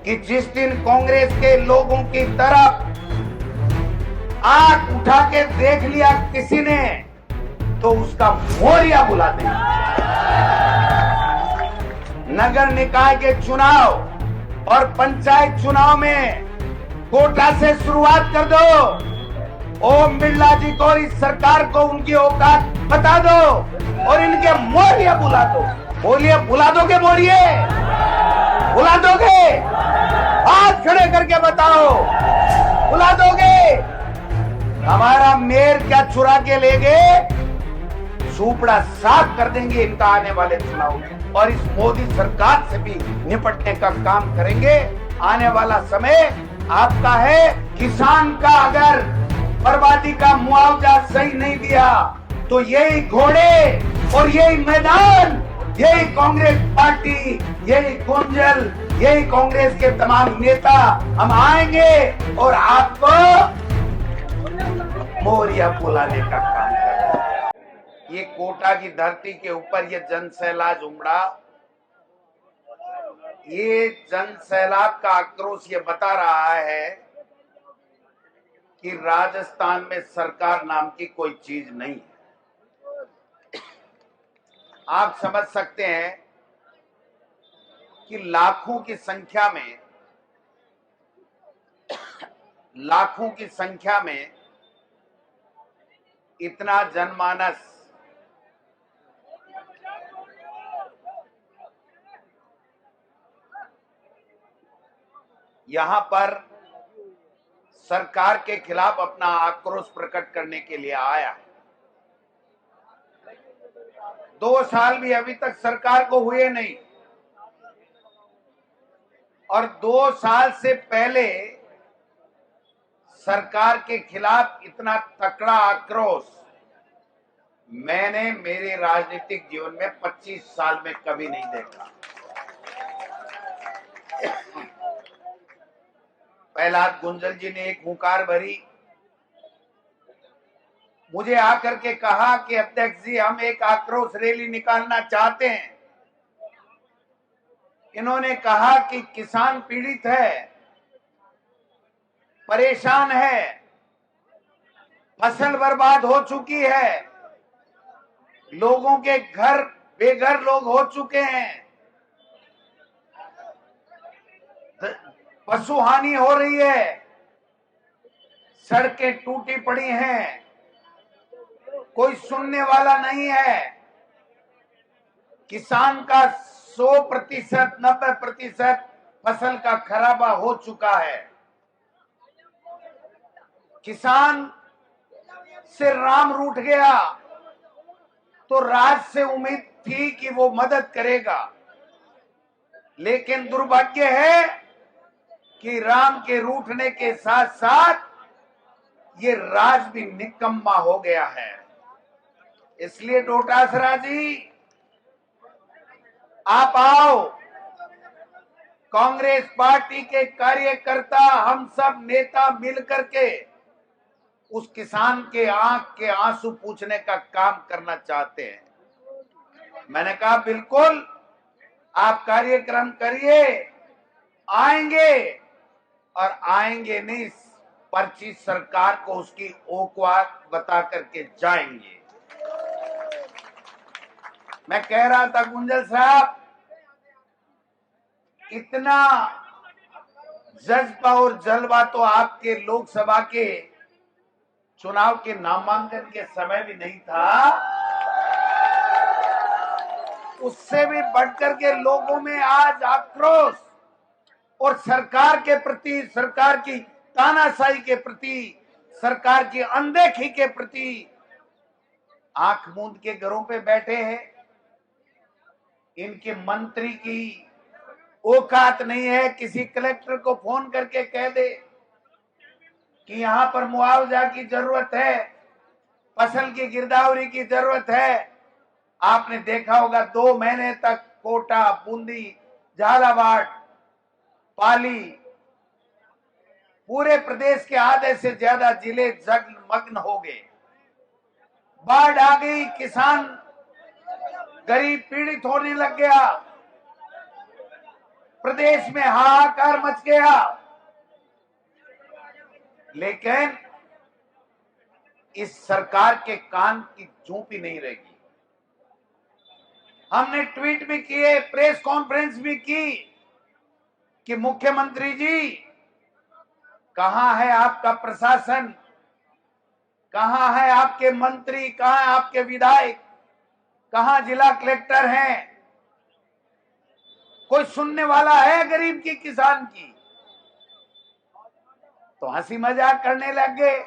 कि जिस दिन कांग्रेस के लोगों की तरफ आंख उठा के देख लिया किसी ने तो उसका मोरिया बुला दें। नगर निकाय के चुनाव और पंचायत चुनाव में कोटा से शुरुआत कर दो। ओम बिरला जी को और इस सरकार को उनकी औकात बता दो और इनके मोरिया बुला दो। बोलिए, बुला दोगे मोरिये? बुला दोगे? हाथ खड़े करके बताओ, बुला दोगे? हमारा मेयर क्या चुरा के ले गए? सुपड़ा साफ कर देंगे इनका आने वाले चुनाव में और इस मोदी सरकार से भी निपटने का काम करेंगे। आने वाला समय आपका है। किसान का अगर बर्बादी का मुआवजा सही नहीं दिया तो यही घोड़े और यही मैदान, यही कांग्रेस पार्टी, यही कुंजल, यही कांग्रेस के तमाम नेता हम आएंगे और आपको मोरिया बुलाने का काम करेंगे। ये कोटा की धरती के ऊपर ये जन सैलाब उमड़ा। ये जन सैलाब का आक्रोश ये बता रहा है कि राजस्थान में सरकार नाम की कोई चीज नहीं है। आप समझ सकते हैं कि लाखों की संख्या में इतना जनमानस यहां पर सरकार के खिलाफ अपना आक्रोश प्रकट करने के लिए आया है। 2 साल भी अभी तक सरकार को हुए नहीं और 2 साल से पहले सरकार के खिलाफ इतना तकड़ा आक्रोश मैंने मेरे राजनीतिक जीवन में 25 साल में कभी नहीं देखा। प्रहलाद गुंजल जी ने एक हुंकार भरी, मुझे आकर के कहा कि अध्यक्ष जी हम एक आक्रोश रैली निकालना चाहते हैं। इन्होंने कहा कि किसान पीड़ित है, परेशान है, फसल बर्बाद हो चुकी है, लोगों के घर बेघर लोग हो चुके हैं, पशु हानि हो रही है, सड़कें टूटी पड़ी हैं, कोई सुनने वाला नहीं है। किसान का 100%, 90% फसल का खराबा हो चुका है। किसान से राम रूठ गया तो राज से उम्मीद थी कि वो मदद करेगा, लेकिन दुर्भाग्य है कि राम के रूठने के साथ साथ ये राज भी निकम्मा हो गया है। इसलिए डोटासरा जी आप आओ, कांग्रेस पार्टी के कार्यकर्ता हम सब नेता मिलकर के उस किसान के आंख के आंसू पूछने का काम करना चाहते हैं। मैंने कहा बिल्कुल आप कार्यक्रम करिए, आएंगे और आएंगे नहीं, पर्ची सरकार को उसकी औकात बता करके जाएंगे। मैं कह रहा था गुंजल साहब, इतना जज्बा और जलवा तो आपके लोकसभा के चुनाव के नामांकन के समय भी नहीं था। उससे भी बढ़कर के लोगों में आज आक्रोश और सरकार के प्रति, सरकार की तानाशाही के प्रति, सरकार की अनदेखी के प्रति आंख मूंद के घरों पे बैठे हैं। इनके मंत्री की औकात नहीं है किसी कलेक्टर को फोन करके कह दे कि यहां पर मुआवजा की जरूरत है, फसल की गिरदावरी की जरूरत है। आपने देखा होगा 2 महीने तक कोटा, बूंदी, झालावाड़, पाली, पूरे प्रदेश के आधे से ज्यादा जिले जलमग्न हो गए। बाढ़ आ गई, किसान गरीब पीड़ित होने लग गया। प्रदेश में हाहाकार मच गया। लेकिन इस सरकार के कान की जूं भी नहीं रहेगी। हमने ट्वीट भी किए, प्रेस कॉन्फ्रेंस भी की कि मुख्यमंत्री जी, कहां है आपका प्रशासन, कहां है आपके मंत्री, कहां है आपके विधायक, कहां जिला कलेक्टर हैं? कोई सुनने वाला है गरीब की, किसान की? तो हंसी मजाक करने लग गए।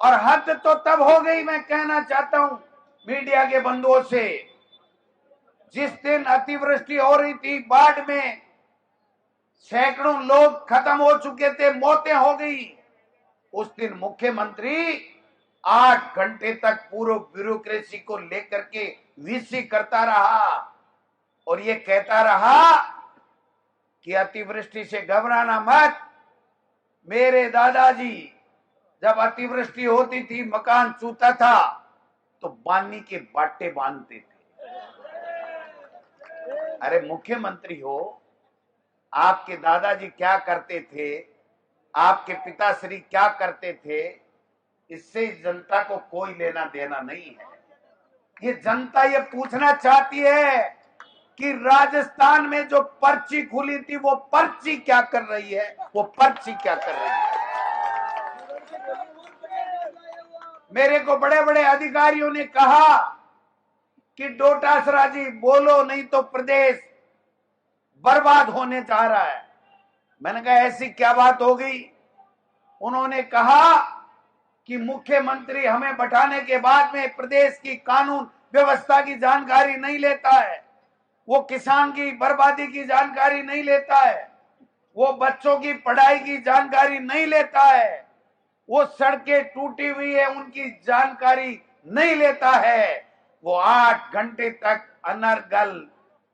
और हद तो तब हो गई, मैं कहना चाहता हूं मीडिया के बंधुओं से, जिस दिन अतिवृष्टि हो रही थी, बाढ़ में सैकड़ों लोग खत्म हो चुके थे, मौतें हो गई, उस दिन मुख्यमंत्री 8 घंटे तक पूरे ब्यूरोक्रेसी को लेकर के वीसी करता रहा और ये कहता रहा कि अतिवृष्टि से घबराना मत। मेरे दादाजी जब अतिवृष्टि होती थी, मकान चूता था, तो बानी के बाटे बांधते थे। अरे मुख्यमंत्री हो, आपके दादाजी क्या करते थे, आपके पिताश्री क्या करते थे, इससे जनता को कोई लेना देना नहीं है। ये जनता ये पूछना चाहती है कि राजस्थान में जो पर्ची खुली थी, वो पर्ची क्या कर रही है, वो पर्ची क्या कर रही है। मेरे को बड़े बड़े अधिकारियों ने कहा कि डोटासरा जी बोलो, नहीं तो प्रदेश बर्बाद होने जा रहा है। मैंने कहा ऐसी क्या बात हो गई? उन्होंने कहा कि मुख्यमंत्री हमें बैठाने के बाद में प्रदेश की कानून व्यवस्था की जानकारी नहीं लेता है, वो किसान की बर्बादी की जानकारी नहीं लेता है, वो बच्चों की पढ़ाई की जानकारी नहीं लेता है, वो सड़कें टूटी हुई है उनकी जानकारी नहीं लेता है। वो 8 घंटे तक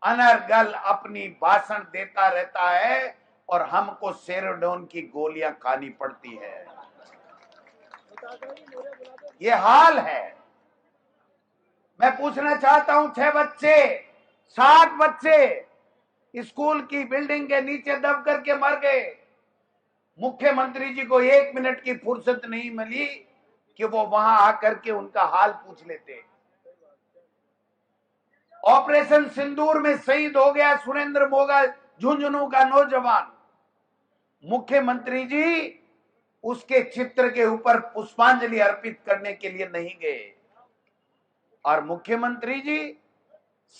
अनर्गल अपनी भाषण देता रहता है और हमको सेरोडोन की गोलियां खानी पड़ती है। ये हाल है। मैं पूछना चाहता हूं, 6 बच्चे 7 बच्चे स्कूल की बिल्डिंग के नीचे दब करके मर गए। मुख्यमंत्री जी को 1 मिनट की फुर्सत नहीं मिली कि वो वहां आकर के उनका हाल पूछ लेते। ऑपरेशन सिंदूर में शहीद हो गया सुरेंद्र मोगा, झुंझुनू का नौजवान। मुख्यमंत्री जी उसके चित्र के ऊपर पुष्पांजलि अर्पित करने के लिए नहीं गए। और मुख्यमंत्री जी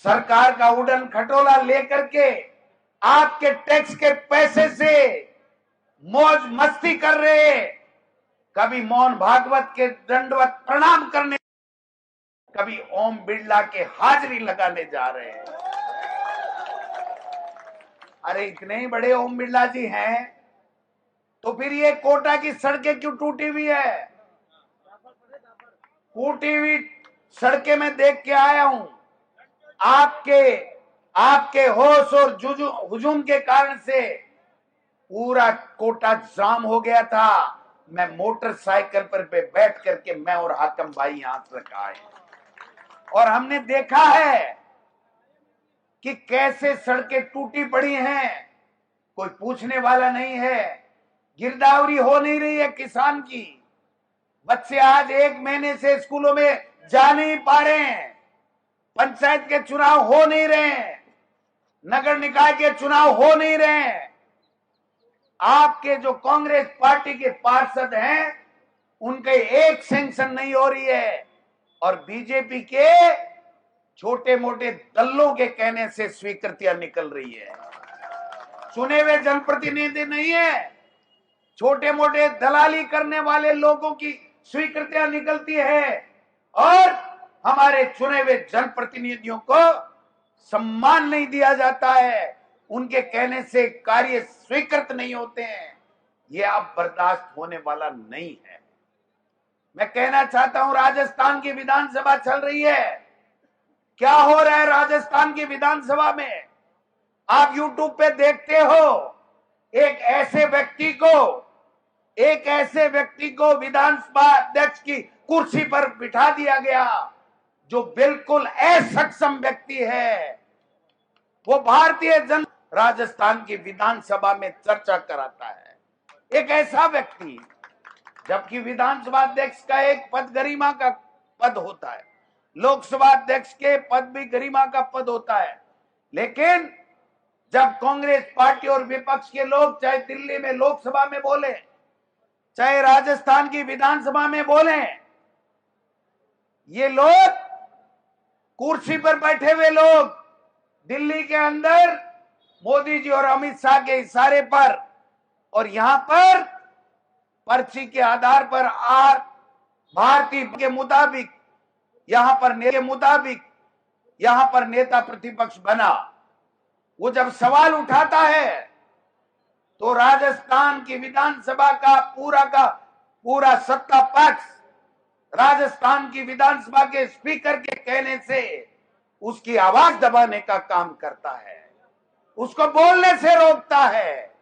सरकार का उड़न खटोला लेकर के आपके टैक्स के पैसे से मौज मस्ती कर रहे, कभी मोहन भागवत के दंडवत प्रणाम करने, कभी ओम बिरला के हाजिरी लगाने जा रहे हैं। अरे इतने ही बड़े ओम बिरला जी हैं, तो फिर ये कोटा की सड़कें क्यों टूटी हुई है? टूटी हुई सड़कें मैं देख के आया हूं। आपके होश और हुजूम के कारण से पूरा कोटा जाम हो गया था। मैं मोटरसाइकिल पर बैठ करके मैं और हाकम भाई यहां तक आए और हमने देखा है कि कैसे सड़कें टूटी पड़ी हैं, कोई पूछने वाला नहीं है। गिरदावरी हो नहीं रही है किसान की। बच्चे आज 1 महीने से स्कूलों में जा नहीं पा रहे हैं। पंचायत के चुनाव हो नहीं रहे हैं, नगर निकाय के चुनाव हो नहीं रहे हैं। आपके जो कांग्रेस पार्टी के पार्षद हैं, उनके एक सैंक्शन नहीं हो रही है और बीजेपी के छोटे मोटे दलों के कहने से स्वीकृतियां निकल रही है। चुने हुए जनप्रतिनिधि नहीं है, छोटे मोटे दलाली करने वाले लोगों की स्वीकृतियां निकलती है और हमारे चुने हुए जनप्रतिनिधियों को सम्मान नहीं दिया जाता है, उनके कहने से कार्य स्वीकृत नहीं होते हैं। ये अब बर्दाश्त होने वाला नहीं है। मैं कहना चाहता हूं, राजस्थान की विधानसभा चल रही है। क्या हो रहा है राजस्थान की विधानसभा में? आप यूट्यूब पे देखते हो, एक ऐसे व्यक्ति को विधानसभा अध्यक्ष की कुर्सी पर बिठा दिया गया जो बिल्कुल असक्षम व्यक्ति है। वो भारतीय राजस्थान की विधानसभा में चर्चा कराता है। एक ऐसा व्यक्ति, जबकि विधानसभा अध्यक्ष का एक पद गरिमा का पद होता है, लोकसभा अध्यक्ष के पद भी गरिमा का पद होता है, लेकिन जब कांग्रेस पार्टी और विपक्ष के लोग चाहे दिल्ली में लोकसभा में बोले, चाहे राजस्थान की विधानसभा में बोले, ये लोग कुर्सी पर बैठे हुए लोग दिल्ली के अंदर मोदी जी और अमित शाह के इशारे पर और यहां पर पर्ची के आधार पर भारतीय के मुताबिक यहां पर नेता प्रतिपक्ष बना। वो जब सवाल उठाता है तो राजस्थान की विधानसभा का पूरा सत्ता पक्ष राजस्थान की विधानसभा के स्पीकर के कहने से उसकी आवाज दबाने का काम करता है, उसको बोलने से रोकता है।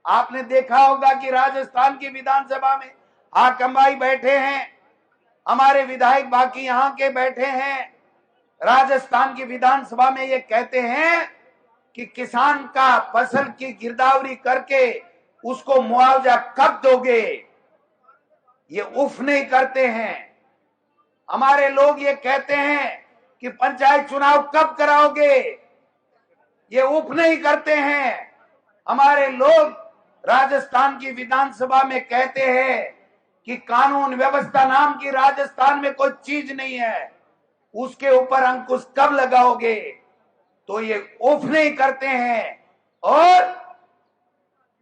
आपने देखा होगा कि राजस्थान की विधानसभा में हाकम भाई बैठे हैं, हमारे विधायक बाकी यहां के बैठे हैं। राजस्थान की विधानसभा में ये कहते हैं कि किसान का फसल की गिरदावरी करके उसको मुआवजा कब दोगे, ये उफ नहीं करते हैं। हमारे लोग ये कहते हैं कि पंचायत चुनाव कब कराओगे, ये उफ नहीं करते हैं। हमारे लोग राजस्थान की विधानसभा में कहते हैं कि कानून व्यवस्था नाम की राजस्थान में कोई चीज नहीं है, उसके ऊपर अंकुश कब लगाओगे, तो ये उफ नहीं करते हैं। और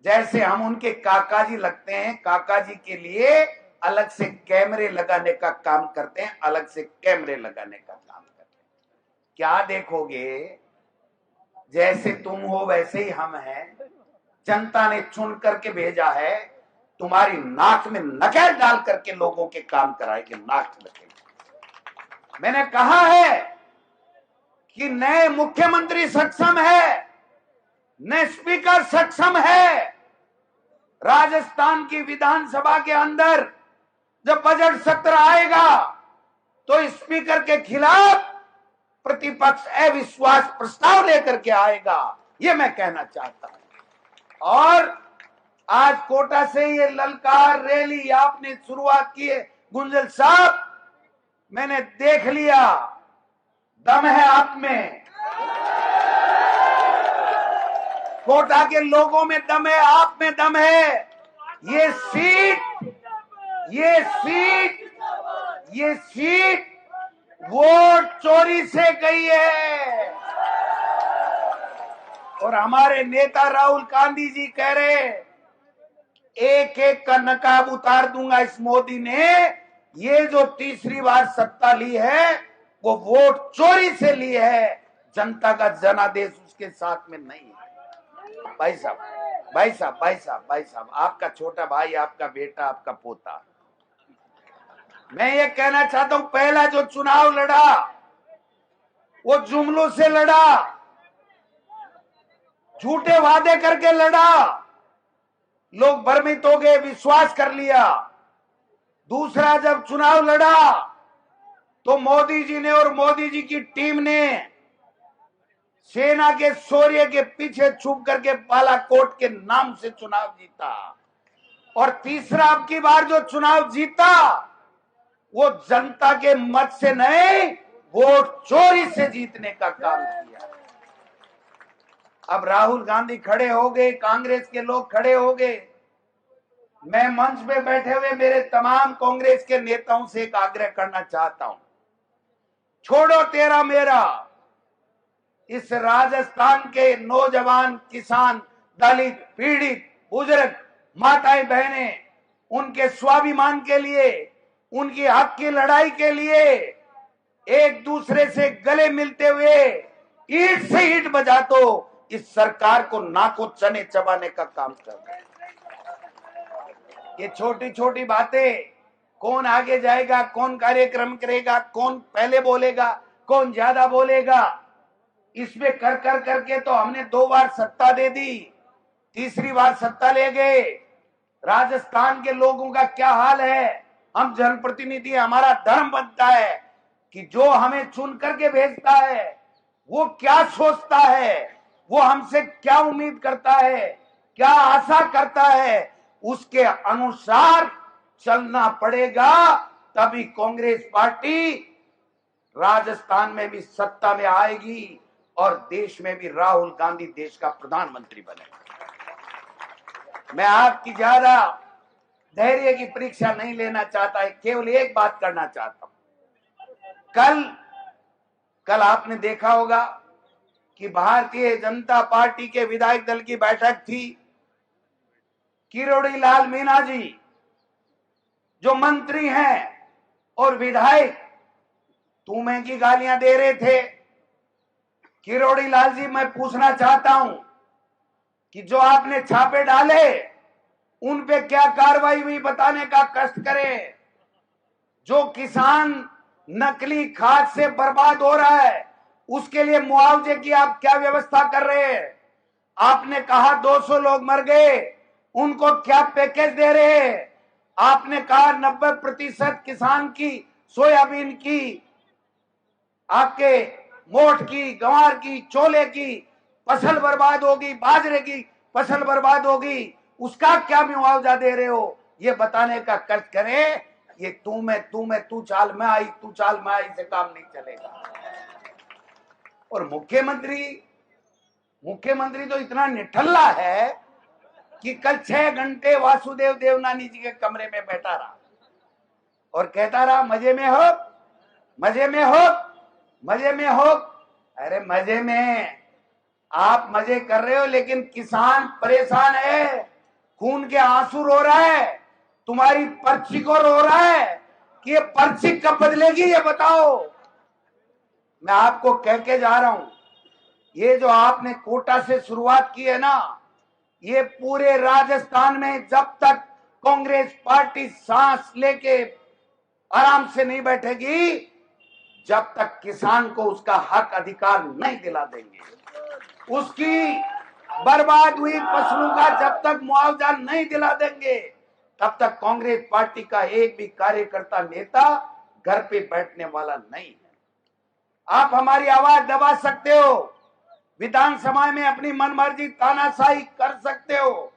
जैसे हम उनके काका जी लगते हैं, काका जी के लिए अलग से कैमरे लगाने का काम करते हैं, अलग से कैमरे लगाने का काम करते हैं। क्या देखोगे, जैसे तुम हो वैसे ही हम हैं, जनता ने चुन करके भेजा है, तुम्हारी नाक में नकेल डाल करके लोगों के काम कराएंगे, नाक नकेल। मैंने कहा है कि नए मुख्यमंत्री सक्षम है, नए स्पीकर सक्षम है। राजस्थान की विधानसभा के अंदर जब बजट सत्र आएगा तो स्पीकर के खिलाफ प्रतिपक्ष अविश्वास प्रस्ताव लेकर के आएगा, ये मैं कहना चाहता हूं। और आज कोटा से ये ललकार रैली आपने शुरुआत की है गुंजल साहब, मैंने देख लिया, दम है आप में, कोटा के लोगों में दम है, आप में दम है। ये सीट वोट चोरी से गई है। और हमारे नेता राहुल गांधी जी कह रहे, एक एक का नकाब उतार दूंगा इस मोदी ने, ये जो तीसरी बार सत्ता ली है वो वोट चोरी से ली है, जनता का जनादेश उसके साथ में नहीं है। भाई साहब, आपका छोटा भाई, आपका बेटा, आपका पोता, मैं ये कहना चाहता हूं, पहला जो चुनाव लड़ा वो जुमलों से लड़ा, झूठे वादे करके लड़ा, लोग भ्रमित हो गए, विश्वास कर लिया। दूसरा जब चुनाव लड़ा तो मोदी जी ने और मोदी जी की टीम ने सेना के शौर्य के पीछे छुप करके बालाकोट के नाम से चुनाव जीता। और तीसरा अब की बार जो चुनाव जीता वो जनता के मत से नहीं, वोट चोरी से जीतने का काम किया। अब राहुल गांधी खड़े हो गए, कांग्रेस के लोग खड़े हो गए। मैं मंच पे बैठे हुए मेरे तमाम कांग्रेस के नेताओं से एक आग्रह करना चाहता हूं, छोड़ो तेरा मेरा। इस राजस्थान के नौजवान, किसान, दलित, पीड़ित, बुजुर्ग, माताएं, बहनें, उनके स्वाभिमान के लिए, उनकी हक की लड़ाई के लिए एक दूसरे से गले मिलते हुए ईंट से ईंट बजा दो, इस सरकार को नाको चने चबाने का काम कर रहे हैं। ये छोटी छोटी बातें, कौन आगे जाएगा, कौन कार्यक्रम करेगा, कौन पहले बोलेगा, कौन ज्यादा बोलेगा, इसमें कर कर करके तो हमने 2 बार सत्ता दे दी, तीसरी बार सत्ता ले गए। राजस्थान के लोगों का क्या हाल है, हम जनप्रतिनिधि, हमारा धर्म बनता है कि जो हमें चुन करके भेजता है वो क्या सोचता है, वो हमसे क्या उम्मीद करता है, क्या आशा करता है, उसके अनुसार चलना पड़ेगा। तभी कांग्रेस पार्टी राजस्थान में भी सत्ता में आएगी और देश में भी राहुल गांधी देश का प्रधानमंत्री बनेगा। मैं आपकी ज्यादा धैर्य की परीक्षा नहीं लेना चाहता, केवल एक बात करना चाहता हूं। कल आपने देखा होगा कि भारतीय जनता पार्टी के विधायक दल की बैठक थी। किरोड़ी लाल मीणा जी जो मंत्री हैं और विधायक तुम्हें की गालियां दे रहे थे। किरोड़ी लाल जी, मैं पूछना चाहता हूं कि जो आपने छापे डाले उन पे क्या कार्रवाई हुई बताने का कष्ट करें। जो किसान नकली खाद से बर्बाद हो रहा है उसके लिए मुआवजे की आप क्या व्यवस्था कर रहे हैं? आपने कहा 200 लोग मर गए, उनको क्या पैकेज दे रहे हैं? आपने कहा 90% किसान की सोयाबीन की, आपके मोठ की, गंवार की, चोले की फसल बर्बाद होगी, बाजरे की फसल बर्बाद होगी, उसका क्या मुआवजा दे रहे हो? ये बताने का कष्ट करें। ये तू चाल मैं आई, तू चाल मैं आई से काम नहीं चलेगा। और मुख्यमंत्री तो इतना निठल्ला है कि कल 6 घंटे वासुदेव देवनानी जी के कमरे में बैठा रहा और कहता रहा मजे में हो, मजे में हो, मजे में हो। अरे मजे में आप मजे कर रहे हो, लेकिन किसान परेशान है, खून के आंसू रो रहा है, तुम्हारी पर्ची को रो रहा है कि ये पर्ची कब बदलेगी ये बताओ। मैं आपको कह के जा रहा हूं, ये जो आपने कोटा से शुरुआत की है ना, ये पूरे राजस्थान में जब तक कांग्रेस पार्टी सांस लेके आराम से नहीं बैठेगी, जब तक किसान को उसका हक अधिकार नहीं दिला देंगे, उसकी बर्बाद हुई फसलों का जब तक मुआवजा नहीं दिला देंगे, तब तक कांग्रेस पार्टी का एक भी कार्यकर्ता नेता घर पे बैठने वाला नहीं है। आप हमारी आवाज दबा सकते हो, विधानसभा में अपनी मनमर्जी तानाशाही कर सकते हो,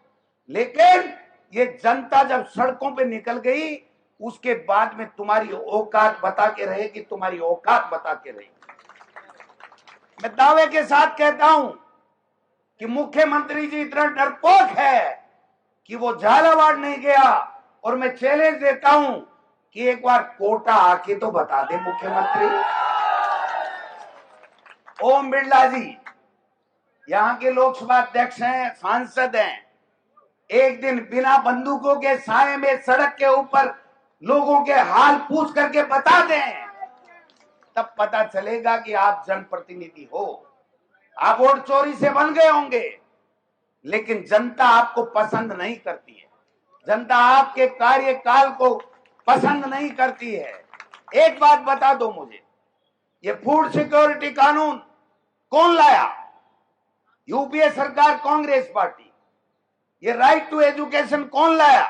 लेकिन ये जनता जब सड़कों पे निकल गई उसके बाद में तुम्हारी औकात बता के रहेगी, तुम्हारी औकात बता के रहेगी। मैं दावे के साथ कहता हूं कि मुख्यमंत्री जी इतना डरपोक है कि वो झालावाड़ नहीं गया, और मैं चैलेंज देता हूं कि एक बार कोटा आके तो बता दे मुख्यमंत्री। ओम बिरला जी यहां के लोकसभा अध्यक्ष हैं, सांसद हैं, एक दिन बिना बंदूकों के साए में सड़क के ऊपर लोगों के हाल पूछ करके बता दें, तब पता चलेगा कि आप जनप्रतिनिधि हो। आप वोट चोरी से बन गए होंगे, लेकिन जनता आपको पसंद नहीं करती है, जनता आपके कार्यकाल को पसंद नहीं करती है। एक बात बता दो मुझे, ये फूड सिक्योरिटी कानून कौन लाया? यूपीए सरकार, कांग्रेस पार्टी। ये राइट टू एजुकेशन कौन लाया?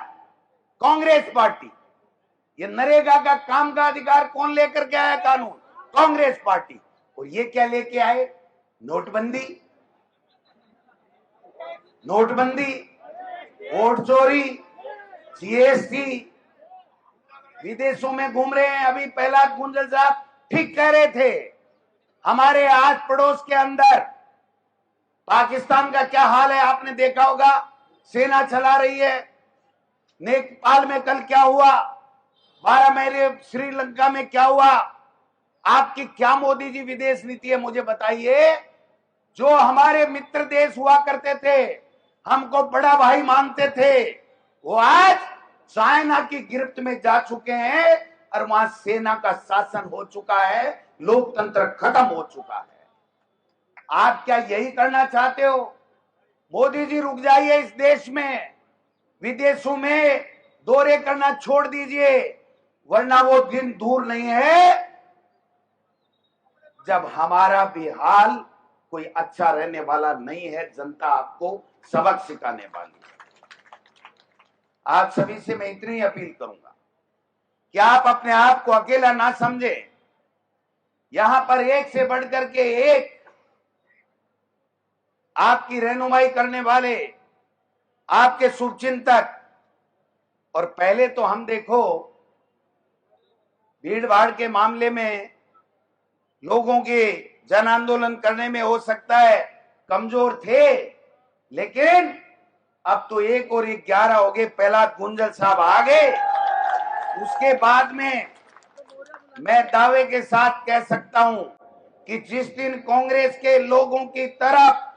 कांग्रेस पार्टी। ये नरेगा का काम का अधिकार कौन लेकर के आया कानून? कांग्रेस पार्टी। और ये क्या लेके आए? नोटबंदी, नोटबंदी, वोट चोरी, जीएसटी, विदेशों में घूम रहे हैं। अभी प्रहलाद गुंजल साहब ठीक कह रहे थे, हमारे आस पड़ोस के अंदर पाकिस्तान का क्या हाल है आपने देखा होगा, सेना चला रही है। नेपाल में कल क्या हुआ, 12 महीने श्रीलंका में क्या हुआ। आपकी क्या मोदी जी विदेश नीति है मुझे बताइए। जो हमारे मित्र देश हुआ करते थे, हमको बड़ा भाई मानते थे, वो आज चाइना की गिरफ्त में जा चुके हैं और वहां सेना का शासन हो चुका है, लोकतंत्र खत्म हो चुका है। आप क्या यही करना चाहते हो? मोदी जी रुक जाइए इस देश में, विदेशों में दौरे करना छोड़ दीजिए, वरना वो दिन दूर नहीं है जब हमारा भी हाल कोई अच्छा रहने वाला नहीं है। जनता आपको सबक सिखाने वाली है। आप सभी से मैं इतनी अपील करूंगा कि आप अपने आप को अकेला ना समझे। यहां पर एक से बढ़कर के एक आपकी रहनुमाई करने वाले, आपके शुभचिंतक। और पहले तो हम देखो भीड़ भाड़ के मामले में लोगों के जन आंदोलन करने में हो सकता है कमजोर थे, लेकिन अब तो 1 और 1 11 हो गए। प्रहलाद गुंजल साहब आ गए। उसके बाद में मैं दावे के साथ कह सकता हूं कि जिस दिन कांग्रेस के लोगों की तरफ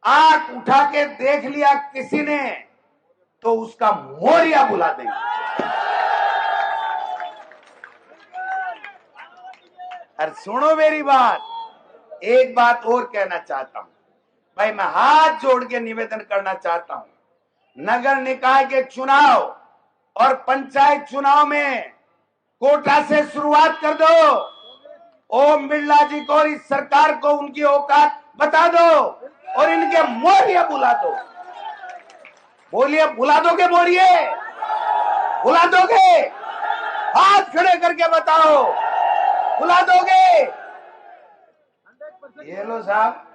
आंख उठा के देख लिया किसी ने, तो उसका मोरिया बुला देंगे। और सुनो मेरी बात, एक बात और कहना चाहता हूं भाई, मैं हाथ जोड़ के निवेदन करना चाहता हूं, नगर निकाय के चुनाव और पंचायत चुनाव में कोटा से शुरुआत कर दो। ओम बिरला जी को और इस सरकार को उनकी औकात बता दो और इनके मोरिया बुला दो। बोलिए, बुला दोगे मोरिये? बुला दोगे? हाथ खड़े करके बताओ, बुला दोगे? ये लो साहब,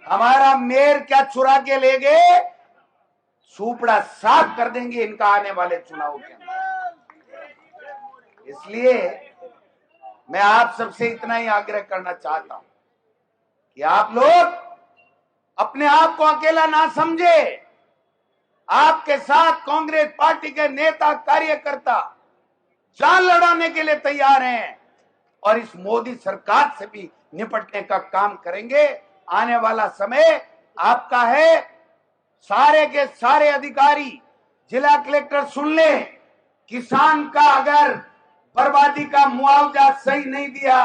हमारा मेयर क्या चुरा के ले गए, सुपड़ा साफ कर देंगे इनका आने वाले चुनाव के अंदर। इसलिए मैं आप सबसे इतना ही आग्रह करना चाहता हूं कि आप लोग अपने आप को अकेला ना समझे। आपके साथ कांग्रेस पार्टी के नेता कार्यकर्ता जान लड़ाने के लिए तैयार हैं और इस मोदी सरकार से भी निपटने का काम करेंगे। आने वाला समय आपका है। सारे के सारे अधिकारी, जिला कलेक्टर सुन ले, किसान का अगर बर्बादी का मुआवजा सही नहीं दिया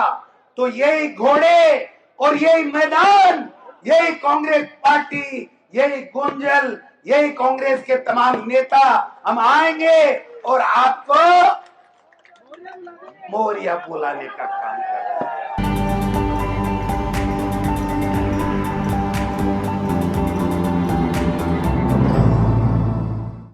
तो यही घोड़े और यही मैदान, यही कांग्रेस पार्टी, यही गुंजल, यही कांग्रेस के तमाम नेता हम आएंगे और आपको मोरिया बुलाने का काम करेंगे।